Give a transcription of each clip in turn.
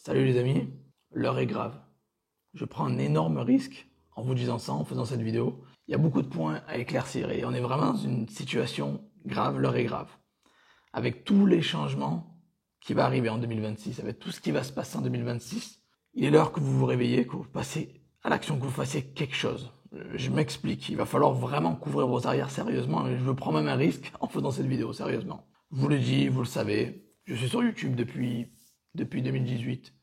Salut les amis, l'heure est grave. Je prends un énorme risque en vous disant ça, en faisant cette vidéo. Il y a beaucoup de points à éclaircir et on est vraiment dans une situation grave, l'heure est grave. Avec tous les changements qui vont arriver en 2026, avec tout ce qui va se passer en 2026, il est l'heure que vous vous réveillez, que vous passiez à l'action, que vous fassiez quelque chose. Je m'explique, il va falloir vraiment couvrir vos arrières sérieusement et je veux prendre même un risque en faisant cette vidéo, sérieusement. Je vous le dis, vous le savez, je suis sur YouTube depuis 2018.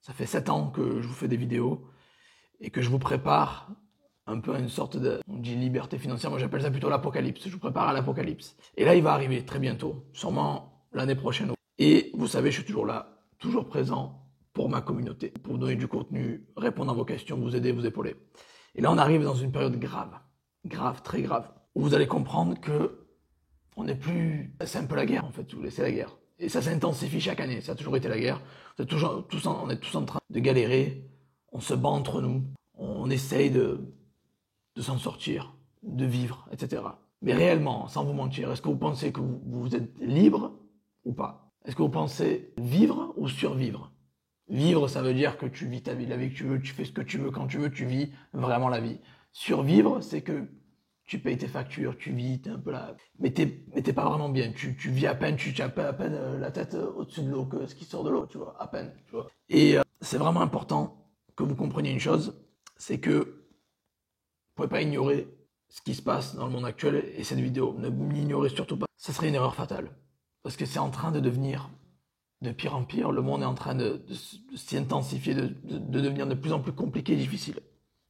Ça fait 7 ans que je vous fais des vidéos et que je vous prépare un peu à une sorte de, on dit liberté financière, moi j'appelle ça plutôt l'apocalypse. Je vous prépare à l'apocalypse. Et là, il va arriver très bientôt, sûrement l'année prochaine. Et vous savez, je suis toujours là, toujours présent pour ma communauté, pour vous donner du contenu, répondre à vos questions, vous aider, vous épauler. Et là, on arrive dans une période grave, grave, très grave, où vous allez comprendre que on n'est plus, c'est un peu la guerre en fait, vous laissez la guerre. Et ça s'intensifie chaque année, ça a toujours été la guerre. On est tous en train de galérer, on se bat entre nous, on essaye de s'en sortir, de vivre, etc. Mais réellement, sans vous mentir, est-ce que vous pensez que vous êtes libre ou pas? Est-ce que vous pensez vivre ou survivre? Vivre, ça veut dire que tu vis ta vie, la vie que tu veux, tu fais ce que tu veux quand tu veux, tu vis vraiment la vie. Survivre, c'est que tu payes tes factures, tu vis, t'es un peu là, mais t'es pas vraiment bien. Tu vis à peine, tu as à peine la tête au-dessus de l'eau que ce qui sort de l'eau, tu vois, à peine, tu vois. Et c'est vraiment important que vous compreniez une chose, c'est que vous pouvez pas ignorer ce qui se passe dans le monde actuel et cette vidéo. Ne l'ignorez surtout pas. Ça serait une erreur fatale. Parce que c'est en train de devenir de pire en pire. Le monde est en train de s'y intensifier, de devenir de plus en plus compliqué et difficile.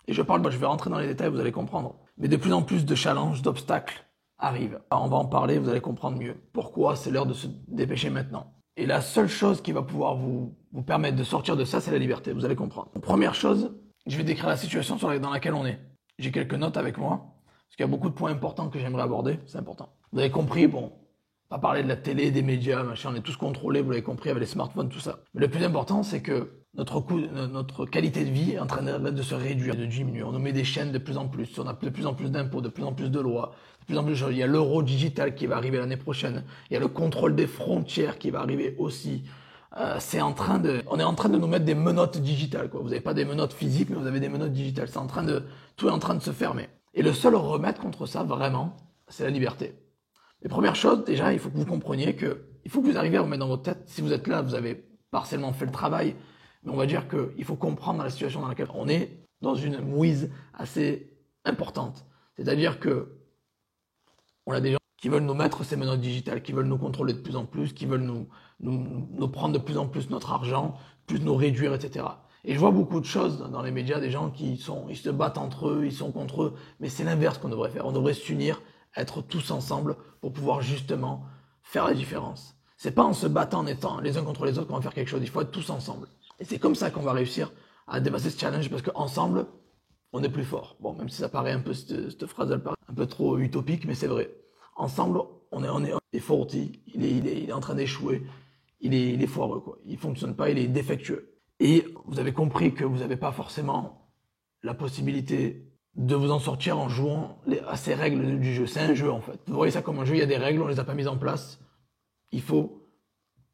Et je vais rentrer dans les détails, vous allez comprendre. Mais de plus en plus de challenges, d'obstacles arrivent. On va en parler, vous allez comprendre mieux. Pourquoi c'est l'heure de se dépêcher maintenant. Et la seule chose qui va pouvoir vous permettre de sortir de ça, c'est la liberté, vous allez comprendre. Première chose, je vais décrire la situation dans laquelle on est. J'ai quelques notes avec moi, parce qu'il y a beaucoup de points importants que j'aimerais aborder, c'est important. Vous avez compris, bon, pas parler de la télé, des médias, machin, on est tous contrôlés, vous l'avez compris, avec les smartphones, tout ça. Mais le plus important, c'est que notre qualité de vie est en train de se réduire, de diminuer. On nous met des chaînes de plus en plus, on a de plus en plus d'impôts, de plus en plus de lois, de plus en plus de choses. Il y a l'euro digital qui va arriver l'année prochaine, il y a le contrôle des frontières qui va arriver aussi. On est en train de nous mettre des menottes digitales, quoi. Vous n'avez pas des menottes physiques, mais vous avez des menottes digitales. Tout est en train de se fermer. Et le seul remède contre ça, vraiment, c'est la liberté. Les premières choses, déjà, il faut que vous compreniez il faut que vous arriviez à vous mettre dans votre tête, si vous êtes là, vous avez partiellement fait le travail, mais on va dire qu'il faut comprendre la situation dans laquelle on est dans une mouise assez importante. C'est-à-dire que on a des gens qui veulent nous mettre ces menottes digitales, qui veulent nous contrôler de plus en plus, qui veulent nous prendre de plus en plus notre argent, plus nous réduire, etc. Et je vois beaucoup de choses dans les médias, des gens ils se battent entre eux, ils sont contre eux, mais c'est l'inverse qu'on devrait faire. On devrait s'unir, être tous ensemble pour pouvoir justement faire la différence. C'est pas en se battant, en étant les uns contre les autres qu'on va faire quelque chose. Il faut être tous ensemble. Et c'est comme ça qu'on va réussir à dépasser ce challenge parce qu'ensemble, on est plus fort. Bon, même si ça paraît un peu, cette phrase, elle paraît un peu trop utopique, mais c'est vrai. Ensemble, on est faulty, il est en train d'échouer, il est foireux, quoi. Il fonctionne pas, il est défectueux. Et vous avez compris que vous n'avez pas forcément la possibilité de vous en sortir en jouant à ces règles du jeu. C'est un jeu, en fait. Vous voyez ça comme un jeu, il y a des règles, on les a pas mises en place. Il faut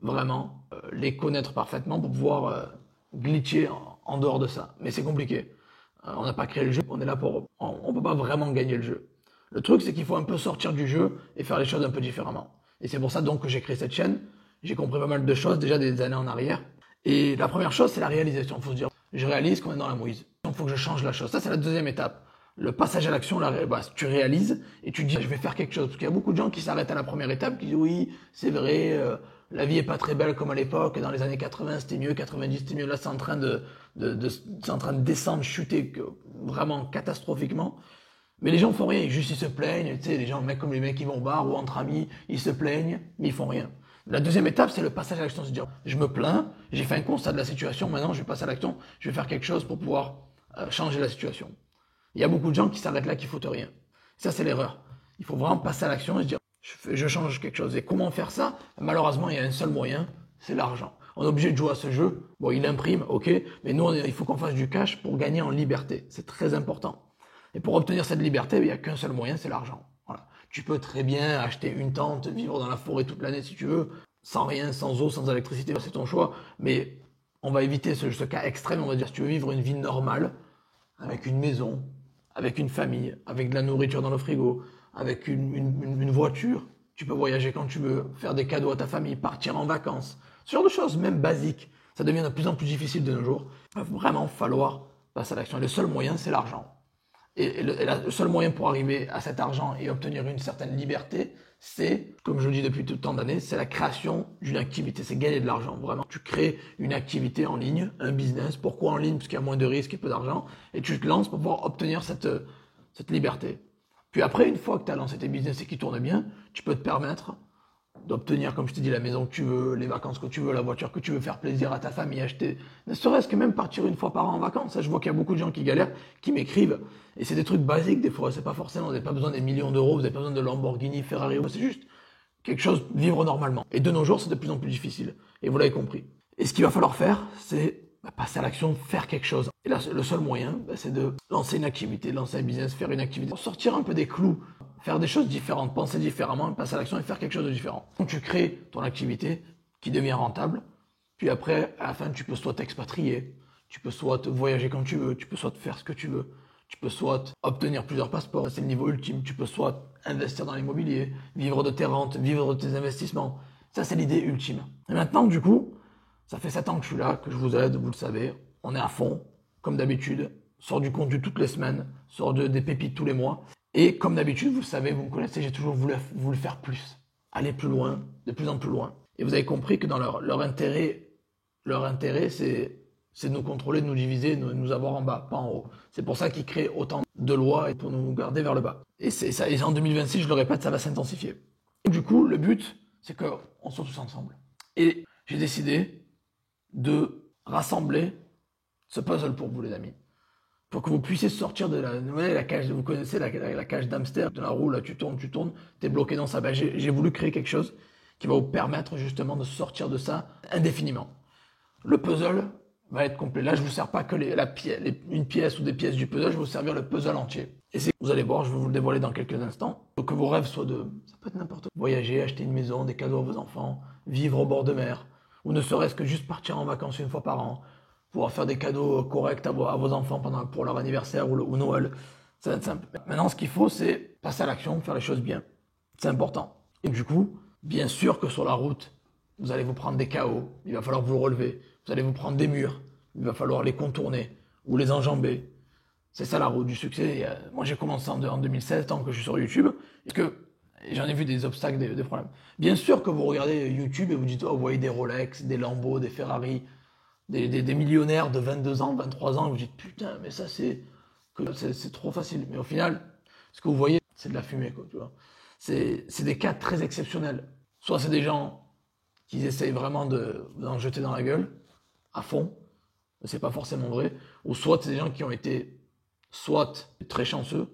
vraiment les connaître parfaitement pour pouvoir glitcher en dehors de ça. Mais c'est compliqué. On n'a pas créé le jeu, on est là on peut pas vraiment gagner le jeu. Le truc, c'est qu'il faut un peu sortir du jeu et faire les choses un peu différemment. Et c'est pour ça donc que j'ai créé cette chaîne. J'ai compris pas mal de choses déjà des années en arrière. Et la première chose, c'est la réalisation. Il faut se dire, je réalise qu'on est dans la mouise. Donc, il faut que je change la chose. Ça, c'est la deuxième étape. Le passage à l'action, tu réalises et tu te dis, je vais faire quelque chose. Parce qu'il y a beaucoup de gens qui s'arrêtent à la première étape, qui disent, oui, c'est vrai, la vie est pas très belle comme à l'époque. Dans les années 80, c'était mieux, 90, c'était mieux. Là, c'est en train c'est en train de descendre, chuter vraiment catastrophiquement. Mais les gens font rien, ils se plaignent, tu sais, les mecs comme les mecs qui vont au bar ou entre amis, ils se plaignent, mais ils font rien. La deuxième étape, c'est le passage à l'action, c'est de dire, je me plains, j'ai fait un constat de la situation, maintenant je vais passer à l'action, je vais faire quelque chose pour pouvoir changer la situation. Il y a beaucoup de gens qui s'arrêtent là, qui foutent rien. Ça, c'est l'erreur. Il faut vraiment passer à l'action et se dire, je change quelque chose. Et comment faire ça? Malheureusement, il y a un seul moyen, c'est l'argent. On est obligé de jouer à ce jeu. Bon, il imprime, ok, mais nous, il faut qu'on fasse du cash pour gagner en liberté. C'est très important. Et pour obtenir cette liberté, il n'y a qu'un seul moyen, c'est l'argent. Voilà. Tu peux très bien acheter une tente, vivre dans la forêt toute l'année si tu veux, sans rien, sans eau, sans électricité, c'est ton choix. Mais On va éviter ce cas extrême, on va dire, si tu veux vivre une vie normale, avec une maison, avec une famille, avec de la nourriture dans le frigo, avec une voiture, tu peux voyager quand tu veux, faire des cadeaux à ta famille, partir en vacances, ce genre de choses, même basiques. Ça devient de plus en plus difficile de nos jours. Il va vraiment falloir passer à l'action. Le seul moyen, c'est l'argent. Et le seul moyen pour arriver à cet argent et obtenir une certaine liberté, c'est, comme je le dis depuis tout tant d'années, c'est la création d'une activité, c'est gagner de l'argent, vraiment. Tu crées une activité en ligne, un business. Pourquoi en ligne? Parce qu'il y a moins de risques et peu d'argent. Et tu te lances pour pouvoir obtenir cette liberté. Puis après, une fois que tu as lancé tes business et qu'ils tournent bien, tu peux te permettre d'obtenir, comme je t'ai dit, la maison que tu veux, les vacances que tu veux, la voiture que tu veux, faire plaisir à ta famille, acheter, ne serait-ce que même partir une fois par an en vacances. Je vois qu'il y a beaucoup de gens qui galèrent, qui m'écrivent, et c'est des trucs basiques des fois, c'est pas forcément, vous n'avez pas besoin des millions d'euros, vous n'avez pas besoin de Lamborghini, Ferrari, c'est juste quelque chose, vivre normalement. Et de nos jours, c'est de plus en plus difficile, et vous l'avez compris. Et ce qu'il va falloir faire, c'est passer à l'action, faire quelque chose. Et là, le seul moyen, c'est de lancer une activité, lancer un business, faire une activité, sortir un peu des clous, faire des choses différentes, penser différemment, passer à l'action et faire quelque chose de différent. Donc tu crées ton activité qui devient rentable, puis après, à la fin, tu peux soit t'expatrier, tu peux soit voyager quand tu veux, tu peux soit faire ce que tu veux, tu peux soit obtenir plusieurs passeports, c'est le niveau ultime, tu peux soit investir dans l'immobilier, vivre de tes rentes, vivre de tes investissements. Ça, c'est l'idée ultime. Et maintenant, du coup, ça fait 7 ans que je suis là, que je vous aide, vous le savez. On est à fond, comme d'habitude. Sort du contenu toutes les semaines, sort des pépites tous les mois. Et comme d'habitude, vous savez, vous me connaissez, j'ai toujours voulu faire plus. Aller plus loin, de plus en plus loin. Et vous avez compris que dans leur intérêt, c'est de nous contrôler, de nous diviser, de nous avoir en bas, pas en haut. C'est pour ça qu'ils créent autant de lois et pour nous garder vers le bas. Et c'est ça. Et en 2026, je le répète, ça va s'intensifier. Et du coup, le but, c'est qu'on soit tous ensemble. Et j'ai décidé de rassembler ce puzzle pour vous, les amis. Pour que vous puissiez sortir de la cage, vous connaissez la cage d'hamster, de la roue, là, tu tournes, t'es bloqué dans ça. J'ai voulu créer quelque chose qui va vous permettre justement de sortir de ça indéfiniment. Le puzzle va être complet. Là, je vous sers pas que une pièce ou des pièces du puzzle, je vais vous servir le puzzle entier. Et vous allez voir, je vais vous le dévoiler dans quelques instants. Donc que vos rêves soient ça peut être n'importe quoi. Voyager, acheter une maison, des cadeaux à vos enfants, vivre au bord de mer, ou ne serait-ce que juste partir en vacances une fois par an, pouvoir faire des cadeaux corrects à vos enfants pour leur anniversaire ou Noël. Ça va être simple. Maintenant, ce qu'il faut, c'est passer à l'action, faire les choses bien. C'est important. Et du coup, bien sûr que sur la route, vous allez vous prendre des chaos, il va falloir vous relever. Vous allez vous prendre des murs, il va falloir les contourner ou les enjamber. C'est ça la route du succès. Moi, j'ai commencé en 2016, tant que je suis sur YouTube, et j'en ai vu des obstacles, des problèmes. Bien sûr que vous regardez YouTube et vous dites, oh, vous voyez des Rolex, des Lambo, des Ferrari, des millionnaires de 22 ans, 23 ans, et vous dites, putain, mais ça, c'est trop facile. Mais au final, ce que vous voyez, c'est de la fumée, quoi, tu vois. C'est des cas très exceptionnels. Soit c'est des gens qui essayent vraiment d'en jeter dans la gueule, à fond, mais c'est pas forcément vrai, ou soit c'est des gens qui ont été soit très chanceux,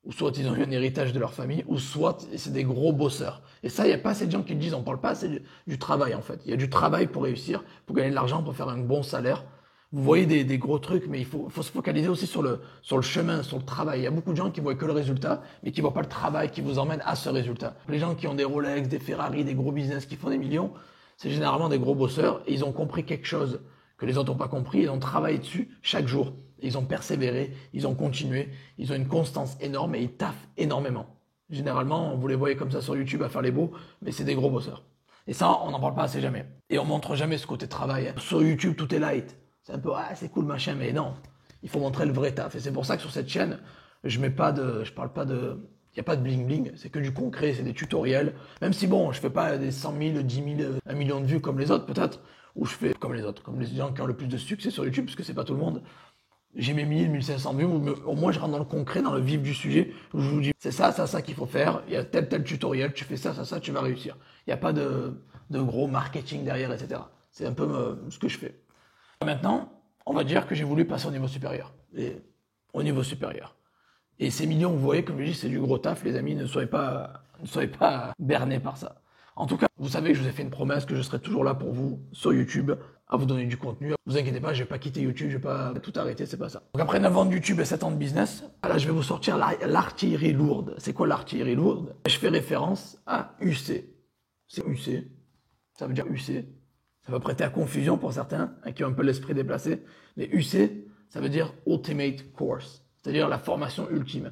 ou soit ils ont eu un héritage de leur famille, ou soit c'est des gros bosseurs. Et ça, il n'y a pas assez de gens qui le disent, on parle pas assez du travail en fait. Il y a du travail pour réussir, pour gagner de l'argent, pour faire un bon salaire. Vous voyez des gros trucs, mais il faut se focaliser aussi sur le chemin, sur le travail. Il y a beaucoup de gens qui voient que le résultat, mais qui voient pas le travail qui vous emmène à ce résultat. Les gens qui ont des Rolex, des Ferrari, des gros business, qui font des millions, c'est généralement des gros bosseurs, et ils ont compris quelque chose que les autres n'ont pas compris, ils ont travaillé dessus chaque jour. Ils ont persévéré, ils ont continué, ils ont une constance énorme et ils taffent énormément. Généralement, vous les voyez comme ça sur YouTube à faire les beaux, mais c'est des gros bosseurs. Et ça, on n'en parle pas assez jamais. Et on montre jamais ce côté travail. Sur YouTube, tout est light. C'est un peu, ah, c'est cool, machin, mais non. Il faut montrer le vrai taf. Et c'est pour ça que sur cette chaîne, je parle pas de, il n'y a pas de bling bling, c'est que du concret, c'est des tutoriels. Même si bon, je fais pas des 100 000, 10 000, 1 million de vues comme les autres peut-être, ou je fais comme les autres, comme les gens qui ont le plus de succès sur YouTube, parce que c'est pas tout le monde. J'ai mes 1000, 1500 vues, au moins je rentre dans le concret, dans le vif du sujet, où je vous dis, c'est ça qu'il faut faire, il y a tel tutoriel, tu fais ça, tu vas réussir. Il n'y a pas de gros marketing derrière, etc. C'est un peu ce que je fais. Maintenant, on va dire que j'ai voulu passer au niveau supérieur. Et ces millions, vous voyez, comme je dis, c'est du gros taf, les amis, ne soyez pas bernés par ça. En tout cas, vous savez que je vous ai fait une promesse que je serai toujours là pour vous sur YouTube, à vous donner du contenu. Vous inquiétez pas, je vais pas quitter YouTube, je vais pas tout arrêter, c'est pas ça. Donc après 9 ans de YouTube et 7 ans de business, là je vais vous sortir l'artillerie lourde. C'est quoi l'artillerie lourde? Je fais référence à UC. C'est UC, ça veut dire UC, Ça peut prêter à confusion pour certains, qui ont un peu l'esprit déplacé. Mais UC, ça veut dire Ultimate Course, c'est-à-dire la formation ultime.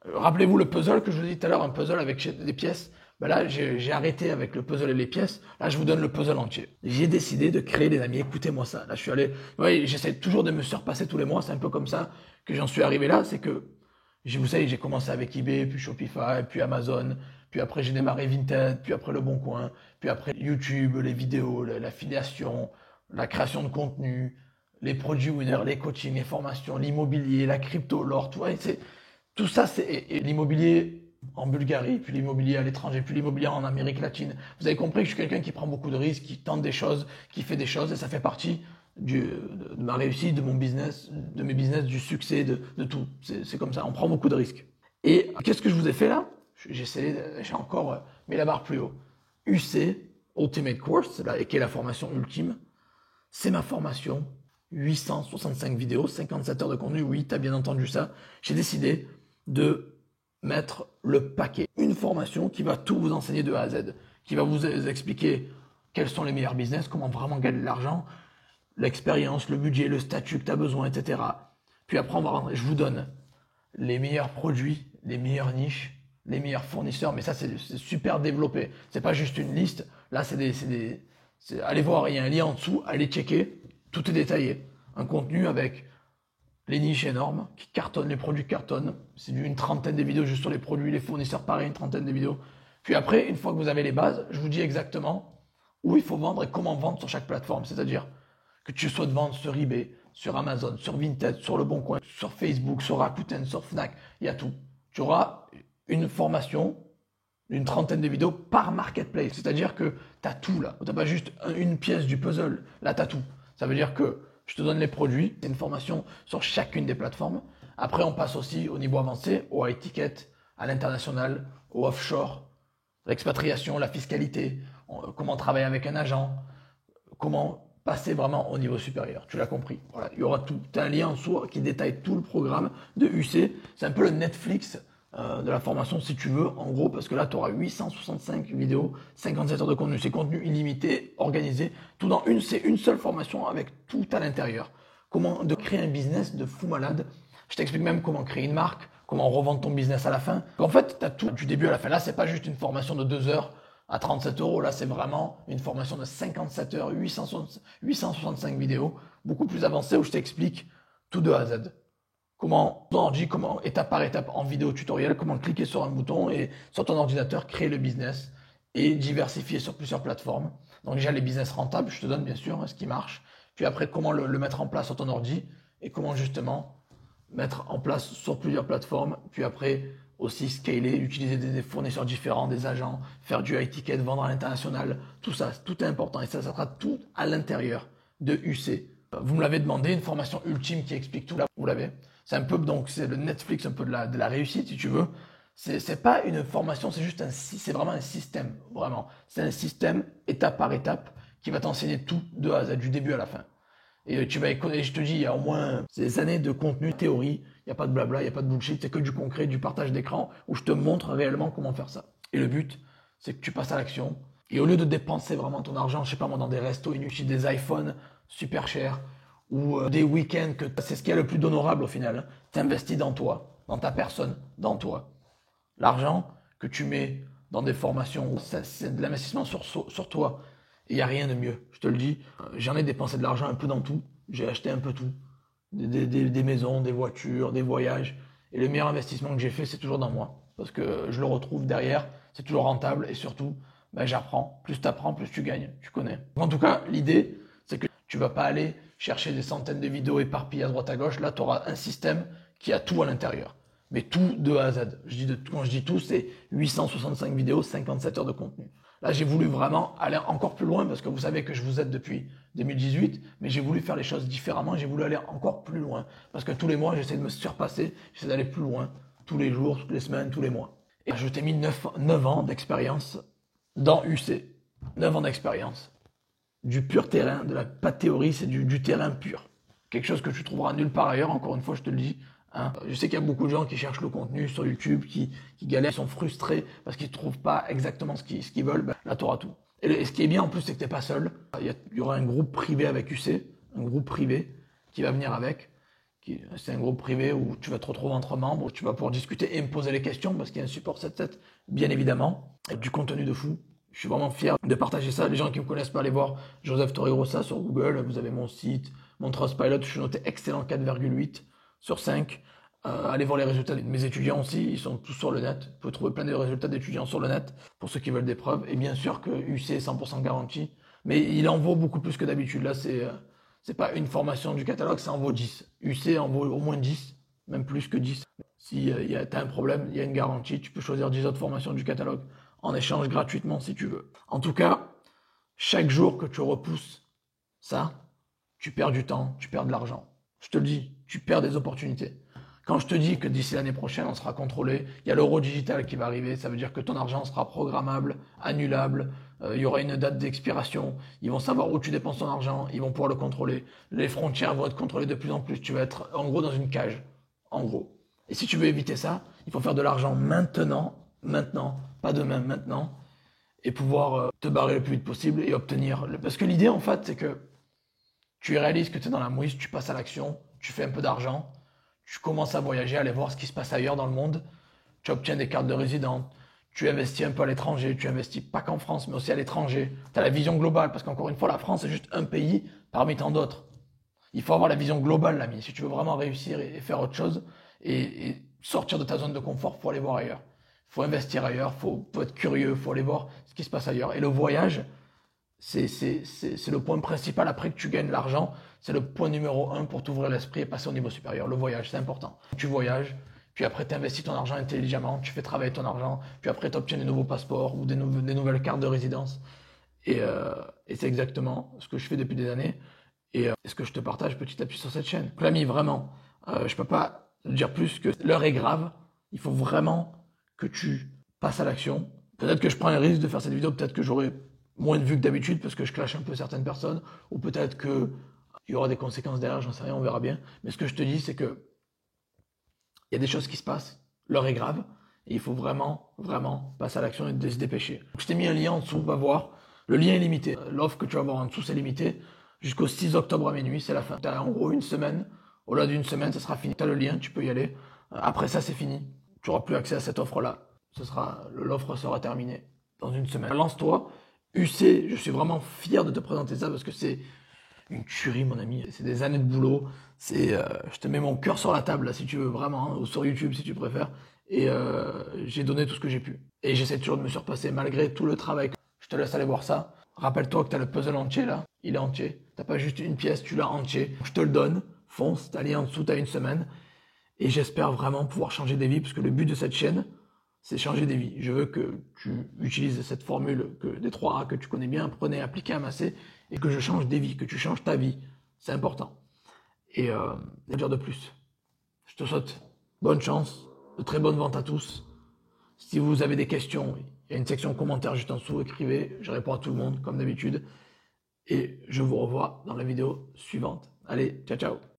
Rappelez-vous le puzzle que je vous ai dit tout à l'heure, un puzzle avec des pièces. Ben là, j'ai arrêté avec le puzzle et les pièces. Là, je vous donne le puzzle entier. J'ai décidé de créer, les amis, écoutez-moi ça. Là, je suis allé, ouais, j'essaie toujours de me surpasser tous les mois. C'est un peu comme ça que j'en suis arrivé là. C'est que, vous savez, j'ai commencé avec eBay, puis Shopify, puis Amazon, puis après j'ai démarré Vinted, puis après Le Bon Coin, puis après YouTube, les vidéos, l'affiliation, la création de contenu, les produits winners, les coachings, les formations, l'immobilier, la crypto, l'or, tout ça, c'est l'immobilier en Bulgarie, puis l'immobilier à l'étranger, puis l'immobilier en Amérique latine. Vous avez compris que je suis quelqu'un qui prend beaucoup de risques, qui tente des choses, qui fait des choses, et ça fait partie de ma réussite, de mon business, de mes business, du succès, de tout. C'est comme ça, on prend beaucoup de risques. Et qu'est-ce que je vous ai fait là? J'ai encore mis la barre plus haut. UC, Ultimate Course, qui est la formation ultime, c'est ma formation. 865 vidéos, 57 heures de contenu, oui, tu as bien entendu ça. J'ai décidé de mettre le paquet. Une formation qui va tout vous enseigner de A à Z, qui va vous expliquer quels sont les meilleurs business, comment vraiment gagner de l'argent, l'expérience, le budget, le statut que tu as besoin, etc. Puis après, on va rentrer. Je vous donne les meilleurs produits, les meilleures niches, les meilleurs fournisseurs, mais ça, c'est super développé. C'est pas juste une liste. Là, allez voir, il y a un lien en dessous, allez checker. Tout est détaillé. Un contenu avec les niches énormes qui cartonnent, les produits cartonnent. C'est une trentaine de vidéos juste sur les produits, les fournisseurs, pareil, une trentaine de vidéos. Puis après, une fois que vous avez les bases, je vous dis exactement où il faut vendre et comment vendre sur chaque plateforme. C'est-à-dire que tu souhaites vendre sur eBay, sur Amazon, sur Vinted, sur Le Bon Coin, sur Facebook, sur Rakuten, sur Fnac, il y a tout. Tu auras une formation d'une trentaine de vidéos par marketplace. C'est-à-dire que tu as tout là. Tu n'as pas juste une pièce du puzzle. Là, tu as tout. Ça veut dire que je te donne les produits, c'est une formation sur chacune des plateformes. Après, on passe aussi au niveau avancé, au high ticket, à l'international, au offshore, l'expatriation, la fiscalité, comment travailler avec un agent, comment passer vraiment au niveau supérieur. Tu l'as compris. Voilà, il y aura tout. Tu as un lien en dessous qui détaille tout le programme de UC. C'est un peu le Netflix de la formation si tu veux, en gros, parce que là, tu auras 865 vidéos, 57 heures de contenu. C'est contenu illimité, organisé, tout dans c'est une seule formation avec tout à l'intérieur. Comment de créer un business de fou malade. Je t'explique même comment créer une marque, comment revendre ton business à la fin. En fait, tu as tout du début à la fin. Là, c'est pas juste une formation de 2 heures à 37 euros. Là, c'est vraiment une formation de 57 heures, 865 vidéos, beaucoup plus avancée où je t'explique tout de A à Z. Comment, étape par étape, en vidéo tutoriel, comment cliquer sur un bouton et sur ton ordinateur, créer le business et diversifier sur plusieurs plateformes. Donc déjà, les business rentables, je te donne bien sûr ce qui marche. Puis après, comment le mettre en place sur ton ordi et comment justement mettre en place sur plusieurs plateformes. Puis après, aussi scaler, utiliser des fournisseurs différents, des agents, faire du high ticket, vendre à l'international. Tout ça, tout est important et ça sera tout à l'intérieur de UC. Vous me l'avez demandé, une formation ultime qui explique tout là, vous l'avez. C'est un peu, donc, c'est le Netflix un peu de la réussite, si tu veux. C'est pas une formation, c'est vraiment un système, vraiment. C'est un système, étape par étape, qui va t'enseigner tout de A à Z, du début à la fin. Et tu vas écouter, je te dis, il y a au moins des années de contenu, théorie, il n'y a pas de blabla, il n'y a pas de bullshit, c'est que du concret, du partage d'écran, où je te montre réellement comment faire ça. Et le but, c'est que tu passes à l'action. Et au lieu de dépenser vraiment ton argent, je sais pas moi, dans des restos inutiles, des iPhones super chers, ou des week-ends, que c'est ce qui est le plus honorable au final. Tu investis dans toi, dans ta personne, dans toi. L'argent que tu mets dans des formations, c'est de l'investissement sur toi. Et il n'y a rien de mieux, je te le dis. J'en ai dépensé de l'argent un peu dans tout. J'ai acheté un peu tout. Des maisons, des voitures, des voyages. Et le meilleur investissement que j'ai fait, c'est toujours dans moi. Parce que je le retrouve derrière, c'est toujours rentable et surtout, j'apprends. Plus tu apprends, plus tu gagnes. Tu connais. En tout cas, l'idée, c'est que tu vas pas aller chercher des centaines de vidéos éparpillées à droite à gauche. Là, tu auras un système qui a tout à l'intérieur. Mais tout de A à Z. Quand je dis tout, c'est 865 vidéos, 57 heures de contenu. Là, j'ai voulu vraiment aller encore plus loin parce que vous savez que je vous aide depuis 2018, mais j'ai voulu faire les choses différemment. J'ai voulu aller encore plus loin parce que tous les mois, j'essaie de me surpasser, j'essaie d'aller plus loin, tous les jours, toutes les semaines, tous les mois. Et je t'ai mis 9 ans d'expérience dans UC. 9 ans d'expérience. Du pur terrain, pas de théorie, c'est du terrain pur. Quelque chose que tu trouveras nulle part ailleurs, encore une fois, je te le dis. Hein. Je sais qu'il y a beaucoup de gens qui cherchent le contenu sur YouTube, qui galèrent, sont frustrés parce qu'ils ne trouvent pas exactement ce qu'ils veulent. Là, tu auras tout. Et ce qui est bien en plus, c'est que tu n'es pas seul. Il y aura un groupe privé avec UC, un groupe privé qui va venir avec. C'est un groupe privé où tu vas te retrouver entre membres, où tu vas pouvoir discuter et me poser les questions parce qu'il y a un support 7-7, bien évidemment, et du contenu de fou. Je suis vraiment fier de partager ça. Les gens qui ne me connaissent pas, allez voir Joseph Torregrossa sur Google. Vous avez mon site, mon Trustpilot. Je suis noté excellent 4,8 sur 5. Allez voir les résultats de mes étudiants aussi. Ils sont tous sur le net. Vous pouvez trouver plein de résultats d'étudiants sur le net pour ceux qui veulent des preuves. Et bien sûr que UC est 100% garanti. Mais il en vaut beaucoup plus que d'habitude. Là, c'est pas une formation du catalogue, ça en vaut 10. UC en vaut au moins 10, même plus que 10. Si tu as un problème, il y a une garantie. Tu peux choisir 10 autres formations du catalogue en échange gratuitement si tu veux. En tout cas, chaque jour que tu repousses ça, tu perds du temps, tu perds de l'argent. Je te le dis, tu perds des opportunités. Quand je te dis que d'ici l'année prochaine, on sera contrôlé, il y a l'euro digital qui va arriver, ça veut dire que ton argent sera programmable, annulable, il y aura une date d'expiration, ils vont savoir où tu dépenses ton argent, ils vont pouvoir le contrôler, les frontières vont être contrôlées de plus en plus, tu vas être en gros dans une cage, en gros. Et si tu veux éviter ça, il faut faire de l'argent maintenant, pas demain, maintenant, et pouvoir te barrer le plus vite possible et obtenir. Parce que l'idée en fait, c'est que tu réalises que tu es dans la mouise, tu passes à l'action, tu fais un peu d'argent, tu commences à voyager, à aller voir ce qui se passe ailleurs dans le monde, tu obtiens des cartes de résident, tu investis un peu à l'étranger, tu investis pas qu'en France, mais aussi à l'étranger. Tu as la vision globale, parce qu'encore une fois, la France est juste un pays parmi tant d'autres. Il faut avoir la vision globale, l'ami, si tu veux vraiment réussir et faire autre chose, et sortir de ta zone de confort, il faut aller voir ailleurs. Il faut investir ailleurs, il faut être curieux, il faut aller voir ce qui se passe ailleurs. Et le voyage, c'est le point principal après que tu gagnes l'argent. C'est le point numéro 1 pour t'ouvrir l'esprit et passer au niveau supérieur. Le voyage, c'est important. Tu voyages, puis après tu investis ton argent intelligemment, tu fais travailler ton argent, puis après tu obtiens des nouveaux passeports ou des nouvelles cartes de résidence. Et c'est exactement ce que je fais depuis des années et ce que je te partage petit à petit sur cette chaîne. Donc, l'ami, vraiment, je peux pas dire plus que l'heure est grave. Il faut vraiment que tu passes à l'action. Peut-être que je prends un risque de faire cette vidéo, peut-être que j'aurai moins de vues que d'habitude parce que je clash un peu certaines personnes, ou peut-être que il y aura des conséquences derrière, j'en sais rien, on verra bien. Mais ce que je te dis, c'est que il y a des choses qui se passent, l'heure est grave, et il faut vraiment, vraiment passer à l'action et se dépêcher. Je t'ai mis un lien en dessous, va voir. Le lien est limité. L'offre que tu vas voir en dessous, c'est limité. Jusqu'au 6 octobre à minuit, c'est la fin. Tu as en gros une semaine. Au-delà d'une semaine, ça sera fini. Tu as le lien, tu peux y aller. Après ça, c'est fini. Tu n'auras plus accès à cette offre-là. L'offre sera terminée dans une semaine. Lance-toi. UC, je suis vraiment fier de te présenter ça parce que c'est une tuerie, mon ami. C'est des années de boulot. Je te mets mon cœur sur la table, là, si tu veux, vraiment, hein, ou sur YouTube, si tu préfères. Et j'ai donné tout ce que j'ai pu. Et j'essaie toujours de me surpasser, malgré tout le travail. Je te laisse aller voir ça. Rappelle-toi que tu as le puzzle entier, là. Il est entier. Tu n'as pas juste une pièce, tu l'as entier. Je te le donne. Fonce, t'as lien en dessous, tu as une semaine. Et j'espère vraiment pouvoir changer des vies, parce que le but de cette chaîne, c'est changer des vies. Je veux que tu utilises cette formule des 3 A que tu connais bien, apprenez, appliquez, amasser, et que je change des vies, que tu changes ta vie. C'est important. Et dire de plus. Je te souhaite bonne chance, de très bonnes ventes à tous. Si vous avez des questions, il y a une section commentaires juste en dessous, écrivez, je réponds à tout le monde, comme d'habitude. Et je vous revois dans la vidéo suivante. Allez, ciao ciao.